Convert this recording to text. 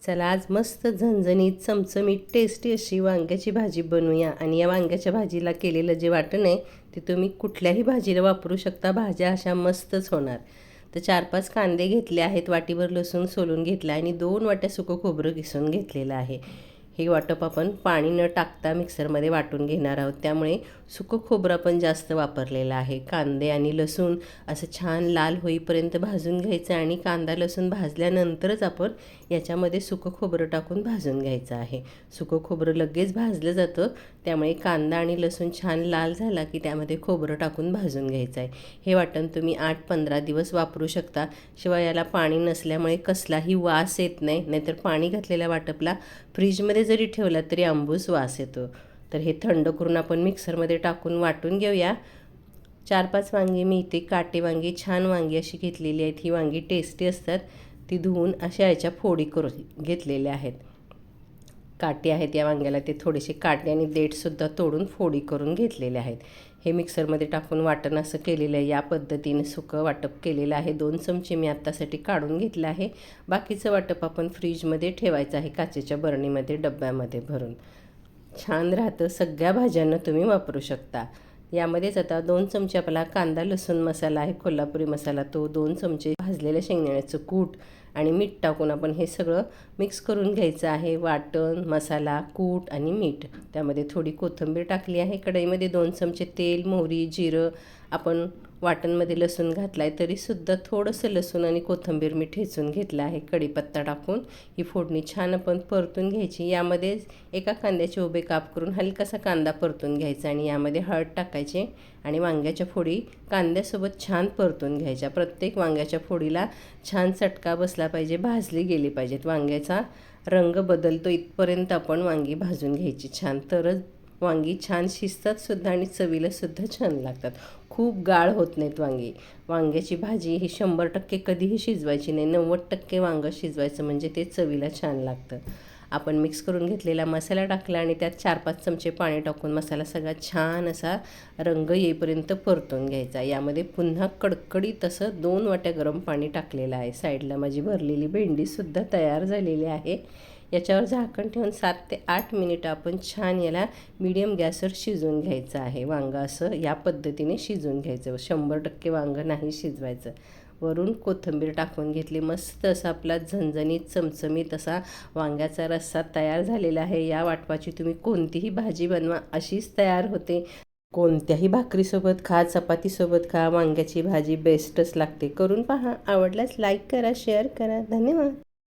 चला आज मस्त झणझणीत चमचमीत टेस्टी अशी वांग्याची भाजी बनवूया. आणि या वांग्याच्या भाजीला केलेलं जे वाटण आहे ते तुम्ही कुठल्याही भाजीला वापरू शकता. भाज्या अशा मस्तच होणार. तर 4-5 कांदे घेतले आहेत, वाटीभर लसूण सोलून घेतला आणि 2 वाट्या सुकं खोबरं किसून घेतलेलं आहे. हे वाटप आपण पाणी न टाकता मिक्सरमध्ये वाटून घेणार आहोत, त्यामुळे सुकं खोबरं आपण जास्त वापरलेलं आहे. कांदे आणि लसूण असं छान लाल होईपर्यंत भाजून घ्यायचं आणि कांदा लसूण भाजल्यानंतरच आपण याच्यामध्ये सुकं खोबरं टाकून भाजून घ्यायचं आहे. सुकं खोबरं लगेच भाजलं जातं, त्यामुळे कांदा आणि लसूण छान लाल झाला की त्यामध्ये खोबरं टाकून भाजून घ्यायचं आहे. हे वाटण तुम्ही 8-15 दिवस वापरू शकता. शिवाय याला पाणी नसल्यामुळे कसलाही वास येत नाही, नाहीतर पाणी घातलेल्या वाटपला फ्रीजमध्ये जरी ठेवला तरी आंबूस वास येतो. तर हे थंड करून आपण मिक्सरमध्ये टाकून वाटून घेऊया. 4-5 वांगी मी इथे काटे वांगी, छान वांगी अशी घेतलेली आहेत. ही वांगी टेस्टी असतात. ती धुवून अशा याच्या फोडी करून घेतलेल्या आहेत. काटे आहेत या वांग्याला, ते थोडेसे काटे आणि देठसुद्धा तोडून फोडी करून घेतलेले आहेत. हे मिक्सरमध्ये टाकून वाटण असं केलेलं आहे. या पद्धतीने सुकं वाटप केलेलं आहे. 2 चमचे मी आत्तासाठी काढून घेतलं आहे. बाकीचं वाटप आपण फ्रीजमध्ये ठेवायचं आहे, काचेच्या बरणीमध्ये डब्यामध्ये भरून. छान राहतं. सगळ्या भाज्यांना तुम्ही वापरू शकता. यामध्येच आता 2 चमचे आपला कांदा लसूण मसाला आहे, कोल्हापुरी मसाला, तो 2 चमचे भाजलेल्या शेंगदाण्याचं कूट आणि मीठ टाकून आपण हे सगळं मिक्स करून घ्यायचं आहे. वाटण, मसाला, कूट आणि मीठ. त्यामध्ये थोडी कोथिंबीर टाकली आहे. कढईमध्ये 2 चमचे तेल, मोहरी, जिरं. आपण वाटणमध्ये लसूण घातला आहे तरीसुद्धा थोडंसं लसूण आणि कोथिंबीर मी ठेचून घेतलं आहे. कढीपत्ता टाकून ही फोडणी छान आपण परतून घ्यायची. यामध्ये एका कांद्याचे उभे काप करून हलकासा कांदा परतून घ्यायचा आणि यामध्ये हळद टाकायचे आणि वांग्याच्या फोडी कांद्यासोबत छान परतून घ्यायच्या. प्रत्येक वांग्याच्या फोडीला छान चटका बसला पाहिजे, भाजली गेली पाहिजेत. वांग्याचा रंग बदलतो इथपर्यंत आपण वांगी भाजून घ्यायची छान, तरच वांगी छान शिजतात सुद्धा आणि चवीलासुद्धा छान लागतात. खूप गाळ होत नाहीत वांगी. वांग्याची भाजी ही 100% कधीही शिजवायची नाही, 90% वांगं शिजवायचं, म्हणजे ते चवीला छान लागतं. आपण मिक्स करून घेतलेला मसाला टाकला आणि त्यात 4-5 चमचे पाणी टाकून मसाला सगळा छान असा रंग येईपर्यंत परतून घ्यायचा. यामध्ये पुन्हा कडकडीत असं 2 वाट्या गरम पाणी टाकलेलं आहे. साईडला माझी भरलेली भेंडीसुद्धा तयार झालेली आहे. याच्यावर झाकण ठेवून 7 ते 8 मिनिटं आपण छान याला मीडियम गॅसवर शिजवून घ्यायचं आहे. वांगं असं या पद्धतीने शिजवून घ्यायचं, 100% वांगं नाही शिजवायचं. वरून कोथिंबीर टाकून घेतली. मस्त असा आपला झणझणीत चमचमीत असा वांग्याचा रस्सा तयार झालेला आहे. या वाटपाची तुम्ही कोणतीही भाजी बनवा, अशीच तयार होते. कोणत्याही भाकरीसोबत खा, चपातीसोबत खा, वांग्याची भाजी बेस्टच लागते. करून पहा. आवडल्यास लाईक करा, शेअर करा. धन्यवाद.